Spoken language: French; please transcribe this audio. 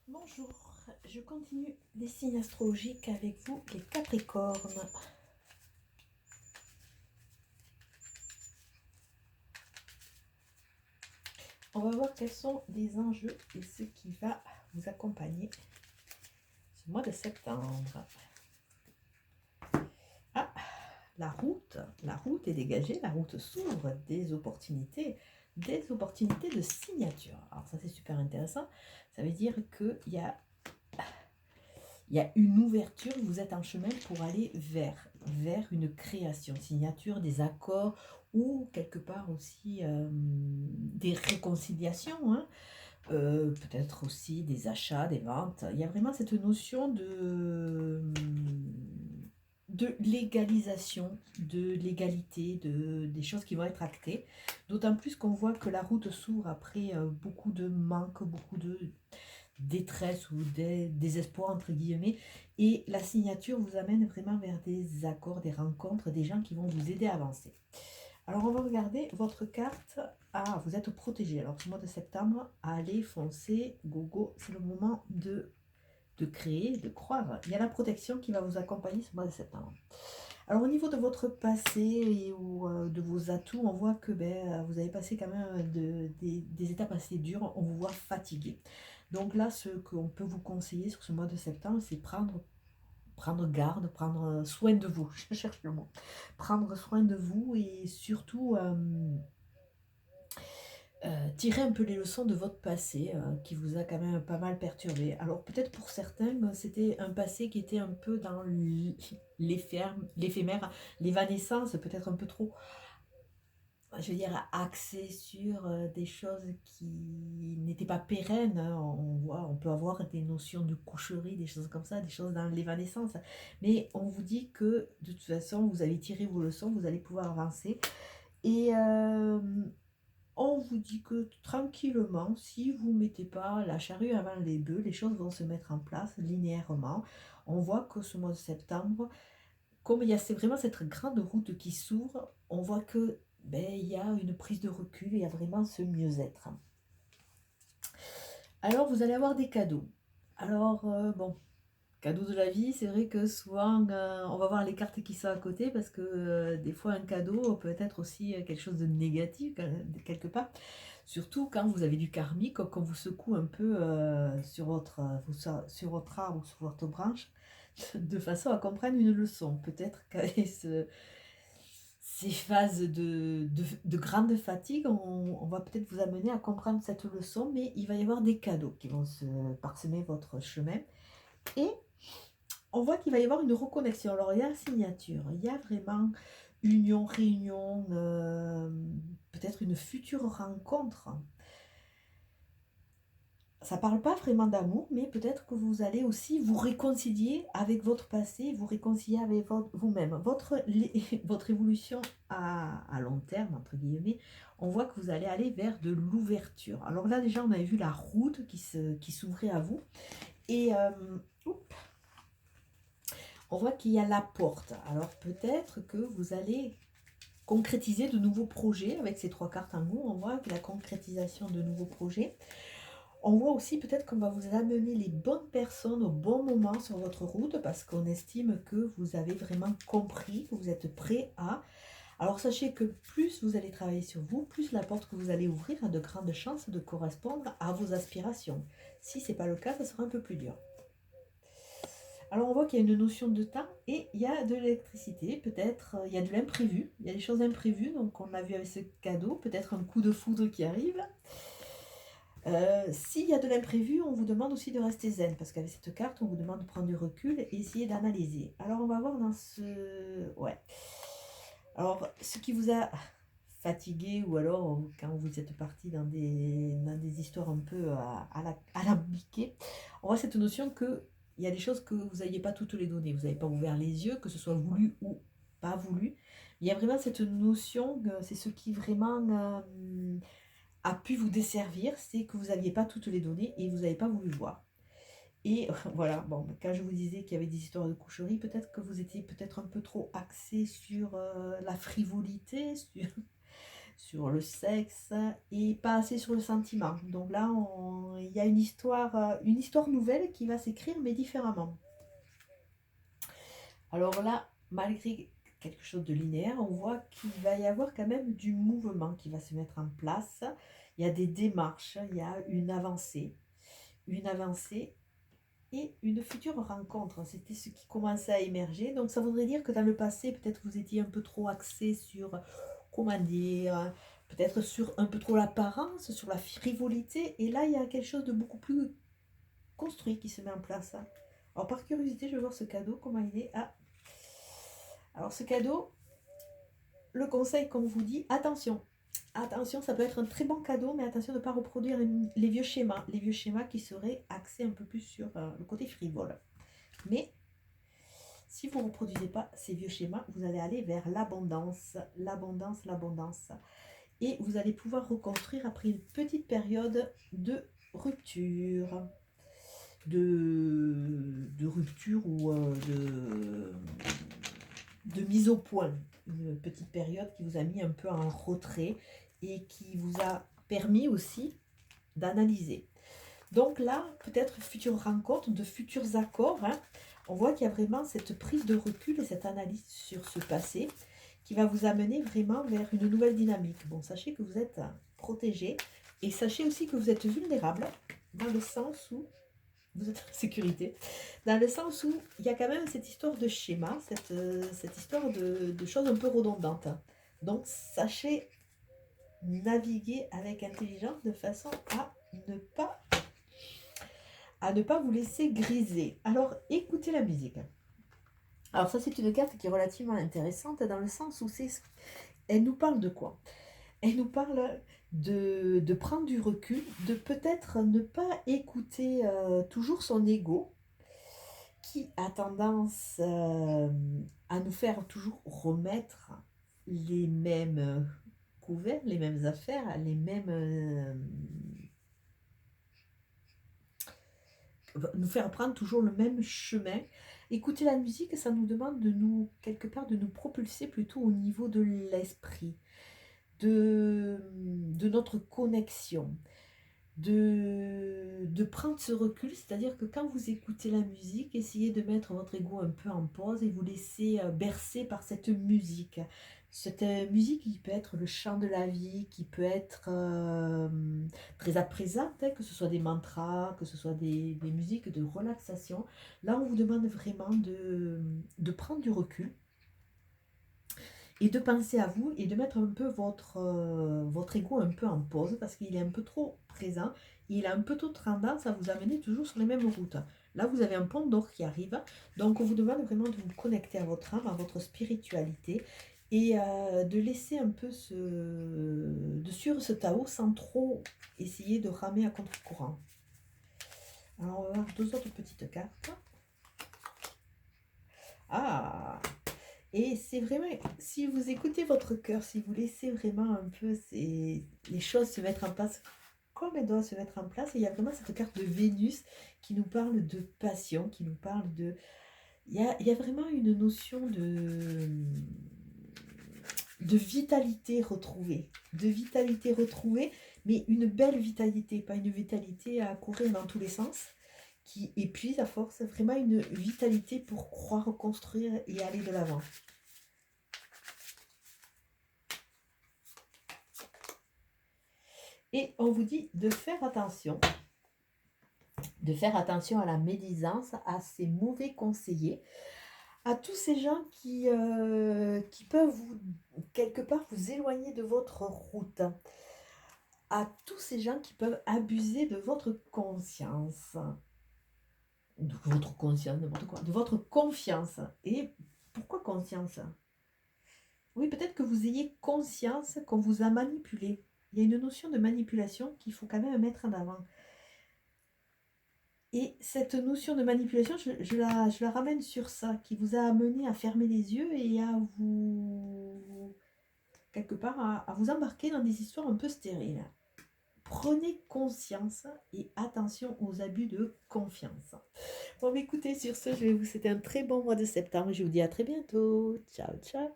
Bonjour, je continue les signes astrologiques avec vous, les Capricornes. On va voir quels sont les enjeux et ce qui va vous accompagner ce mois de septembre. Ah, la route est dégagée, la route s'ouvre, des opportunités de signature. Alors ça c'est super intéressant, ça veut dire qu'il y a une ouverture, vous êtes en chemin pour aller vers une création, signature, des accords ou quelque part aussi des réconciliations, hein, peut-être aussi des achats, des ventes. Il y a vraiment cette notion de légalisation, de légalité, des choses qui vont être actées. D'autant plus qu'on voit que la route s'ouvre après beaucoup de manques, beaucoup de détresse ou des désespoir entre guillemets, et la signature vous amène vraiment vers des accords, des rencontres, des gens qui vont vous aider à avancer. Alors on va regarder votre carte. Ah, vous êtes protégé. Alors ce mois de septembre, allez, foncez, go go, c'est le moment de créer, de croire. Il y a la protection qui va vous accompagner ce mois de septembre. Alors au niveau de votre passé ou de vos atouts, on voit que vous avez passé quand même des étapes assez dures, on vous voit fatigué. Donc là, ce qu'on peut vous conseiller sur ce mois de septembre, c'est prendre garde, prendre soin de vous, je cherche le mot, prendre soin de vous et surtout tirer un peu les leçons de votre passé qui vous a quand même pas mal perturbé. Alors peut-être pour certains, c'était un passé qui était un peu dans l'éphémère, l'évanescence, peut-être un peu trop, je veux dire, axé sur des choses qui n'étaient pas pérennes, hein. On peut avoir des notions de coucherie, des choses comme ça, des choses dans l'évanescence. Mais on vous dit que de toute façon, vous avez tiré vos leçons, vous allez pouvoir avancer. Et on vous dit que tranquillement, si vous ne mettez pas la charrue avant les bœufs, les choses vont se mettre en place linéairement. On voit que ce mois de septembre, comme c'est vraiment cette grande route qui s'ouvre, on voit que il y a une prise de recul, il y a vraiment ce mieux-être. Alors vous allez avoir des cadeaux. Alors bon, cadeau de la vie, c'est vrai que souvent on va voir les cartes qui sont à côté parce que des fois un cadeau peut être aussi quelque chose de négatif quelque part. Surtout quand vous avez du karmique, quand vous secoue un peu sur votre arbre ou sur votre branche, de façon à comprendre une leçon. Peut-être qu'avec ces phases de grande fatigue, on va peut-être vous amener à comprendre cette leçon, mais il va y avoir des cadeaux qui vont se parsemer votre chemin. Et on voit qu'il va y avoir une reconnexion. Alors, il y a la signature, il y a vraiment union, réunion, peut-être une future rencontre. Ça ne parle pas vraiment d'amour, mais peut-être que vous allez aussi vous réconcilier avec votre passé, vous réconcilier avec vous-même. Votre évolution à long terme, entre guillemets, on voit que vous allez aller vers de l'ouverture. Alors là, déjà, on avait vu la route qui s'ouvrait à vous. Et on voit qu'il y a la porte. Alors peut-être que vous allez concrétiser de nouveaux projets avec ces trois cartes en haut. On voit que la concrétisation de nouveaux projets. On voit aussi peut-être qu'on va vous amener les bonnes personnes au bon moment sur votre route parce qu'on estime que vous avez vraiment compris, que vous êtes prêt à... Alors sachez que plus vous allez travailler sur vous, plus la porte que vous allez ouvrir a de grandes chances de correspondre à vos aspirations. Si ce n'est pas le cas, ça sera un peu plus dur. Alors on voit qu'il y a une notion de temps et il y a de l'électricité, peut-être il y a de l'imprévu, il y a des choses imprévues, donc on a vu avec ce cadeau, peut-être un coup de foudre qui arrive. S'il y a de l'imprévu, on vous demande aussi de rester zen, parce qu'avec cette carte, on vous demande de prendre du recul et essayer d'analyser. Alors on va voir dans ce... Ouais. Alors, ce qui vous a fatigué, ou alors quand vous êtes parti dans des histoires un peu à la biquet, on voit cette notion que il y a des choses que vous n'aviez pas toutes les données, vous n'avez pas ouvert les yeux, que ce soit voulu ou pas voulu. Il y a vraiment cette notion, c'est ce qui vraiment a pu vous desservir, c'est que vous n'aviez pas toutes les données et vous n'avez pas voulu voir. Et voilà, bon, quand je vous disais qu'il y avait des histoires de coucherie, peut-être que vous étiez peut-être un peu trop axé sur la frivolité, sur le sexe et pas assez sur le sentiment. Donc là, il y a une histoire nouvelle qui va s'écrire, mais différemment. Alors là, malgré quelque chose de linéaire, on voit qu'il va y avoir quand même du mouvement qui va se mettre en place. Il y a des démarches, il y a une avancée et une future rencontre. C'était ce qui commençait à émerger. Donc ça voudrait dire que dans le passé, peut-être vous étiez un peu trop axé sur, comment dire, peut-être sur un peu trop l'apparence, sur la frivolité. Et là, il y a quelque chose de beaucoup plus construit qui se met en place. Alors par curiosité, je vais voir ce cadeau, comment il est. Ah, alors ce cadeau, le conseil qu'on vous dit, attention. Attention, ça peut être un très bon cadeau, mais attention de ne pas reproduire les vieux schémas. Les vieux schémas qui seraient axés un peu plus sur le côté frivole. Mais si vous ne reproduisez pas ces vieux schémas, vous allez aller vers l'abondance, l'abondance, l'abondance. Et vous allez pouvoir reconstruire après une petite période de rupture. De rupture ou de mise au point. Une petite période qui vous a mis un peu en retrait et qui vous a permis aussi d'analyser. Donc là, peut-être future rencontre, de futurs accords. Hein. On voit qu'il y a vraiment cette prise de recul et cette analyse sur ce passé qui va vous amener vraiment vers une nouvelle dynamique. Bon, sachez que vous êtes protégé et sachez aussi que vous êtes vulnérable dans le sens où vous êtes en sécurité, dans le sens où il y a quand même cette histoire de schéma, cette histoire de choses un peu redondantes. Donc, sachez naviguer avec intelligence de façon à ne pas vous laisser griser. Alors, écoutez la musique. Alors, ça, c'est une carte qui est relativement intéressante dans le sens où elle nous parle de quoi? Elle nous parle de prendre du recul, de peut-être ne pas écouter toujours son ego, qui a tendance à nous faire toujours remettre les mêmes couverts, les mêmes affaires, nous faire prendre toujours le même chemin. Écouter la musique, ça nous demande de nous, quelque part, de nous propulser plutôt au niveau de l'esprit, de notre connexion, de prendre ce recul, c'est-à-dire que quand vous écoutez la musique, essayez de mettre votre ego un peu en pause et vous laisser bercer par cette musique. Cette musique qui peut être le chant de la vie, qui peut être très apaisante, hein, que ce soit des mantras, que ce soit des musiques de relaxation. Là, on vous demande vraiment de prendre du recul et de penser à vous et de mettre un peu votre ego un peu en pause parce qu'il est un peu trop présent et il a un peu trop tendance à vous amener toujours sur les mêmes routes. Là, vous avez un pont d'or qui arrive, donc on vous demande vraiment de vous connecter à votre âme, à votre spiritualité et de laisser un peu de suivre ce Tao sans trop essayer de ramer à contre-courant. Alors, on va voir deux autres petites cartes. Ah! Et c'est vraiment, si vous écoutez votre cœur, si vous laissez vraiment un peu les choses se mettre en place comme elles doivent se mettre en place, et il y a vraiment cette carte de Vénus qui nous parle de passion, qui nous parle de... Il y a vraiment une notion de vitalité retrouvée, mais une belle vitalité, pas une vitalité à courir dans tous les sens, qui épuise à force, vraiment une vitalité pour croire, construire et aller de l'avant. Et on vous dit de faire attention à la médisance, à ces mauvais conseillers, à tous ces gens qui peuvent quelque part vous éloigner de votre route, à tous ces gens qui peuvent abuser de votre conscience, n'importe quoi, de votre confiance. Et pourquoi conscience? Oui, peut-être que vous ayez conscience qu'on vous a manipulé. Il y a une notion de manipulation qu'il faut quand même mettre en avant. Et cette notion de manipulation, je la ramène sur ça, qui vous a amené à fermer les yeux et à vous, quelque part, à vous embarquer dans des histoires un peu stériles. Prenez conscience et attention aux abus de confiance. Bon, écoutez, sur ce, je vais vous souhaiter un très bon mois de septembre. Je vous dis à très bientôt. Ciao, ciao.